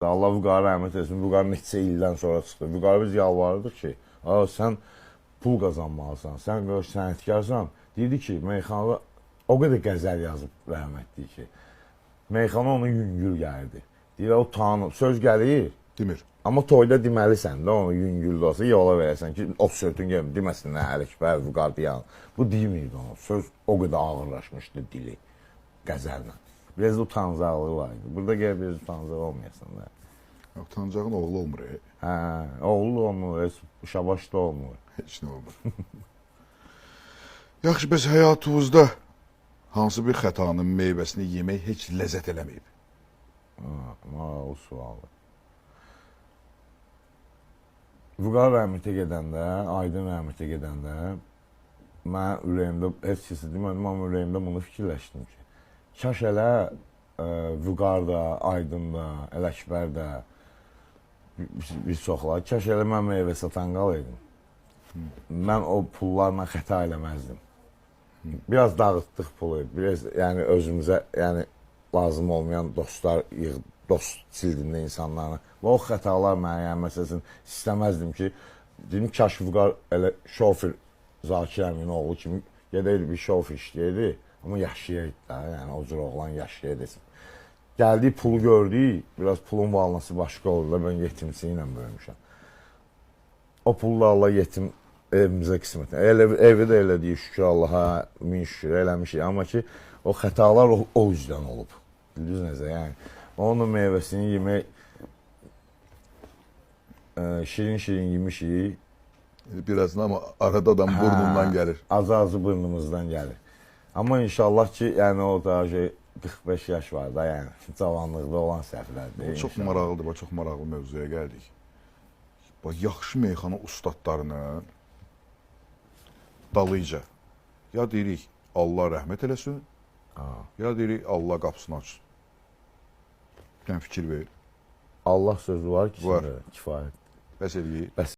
Allah Vüqarı rəhmət etsin. Vüqar neçə ildən sonra çıxdı. Vüqarı biz yalvarırdıq ki, sən pul qazanmalısan, sən sənətkarsan. Deyirdi ki, meyxanada o qədər qəzəl yazıb rəhmətli ki, meyxana ona yüngül gəldi. Deyir, o tanım, söz gəlir. Demir. Amma toyda deməlisən də onu yüngül də olsa, yola verəsən ki, o sözün gəlmir, deməsin, Ələkbər, Vüqar deyən. Bu demirdi onu. Söz o qədər ağırlaşmışdı dili, qəzəllə. Biraz utancaqlığı var idi. Burada gələ biraz utancaq olmayasın da. Utancağın oğlu olmur. Hə, oğlu olmur, şabaş da olmur. Heç nə olmur. Yaxşı, bəs həyatınızda hansı bir xətanın meyvəsini yemək heç ləzzət eləməyib? O sualı. Vüqar rəhmətə gedəndə, Aydın rəhmətə gedəndə, mən ürəyimdə, heç kəsə demədim, amma ürəyimdə bunu fikirləşdim ki, kaş elə Vüqar da, Aydın da, Ələkbər də, bir çoxlar, kaş elə mən meyvə satan qalaydım. Mən o pullarla xəta eləməzdim. Biraz dağıtdıq pulu, biraz yəni özümüzə yəni lazım olmayan dostlar, dost cildində insanlarla. Və o xətalar mənə, yəni məsələn, istəməzdim ki, dedim, kaş Vüqar elə şofer Zakir Əmin oğlu kimi gedəydi bir şofer işləyirdi, amma yaşayaydı da, yəni o cür oğlan yaşayaydı. Gəldik, pulu gördük, biraz pulun valnası başqa oldu da, mən yetimsi ilə böyümüşəm. O pulla Allah yetim evimizə qismət. Evi də elədik, şükür Allaha, min şükür eləmişik, amma ki, o xətalar o üzdən olub. Bildiniz necə, yəni. Onun meyvəsini yemək, şirin-şirin yemişik. Birazdan amma arada adam burnundan gəlir. Az-azı burnumuzdan gəlir. Amma inşallah ki, yəni o da 45 yaş var da, yəni cavanlıqda olan səhvlərdir. Çox maraqlıdır, çox maraqlı mövzuya gəldik. Yaxşı meyxana ustadlarının dalıca ya deyirik Allah rəhmət eləsin, ya deyirik Allah qapısını açsın. Sən fikir ver. Allah sözü var ki, var. Kifayət. Bəs eləyir. Bəs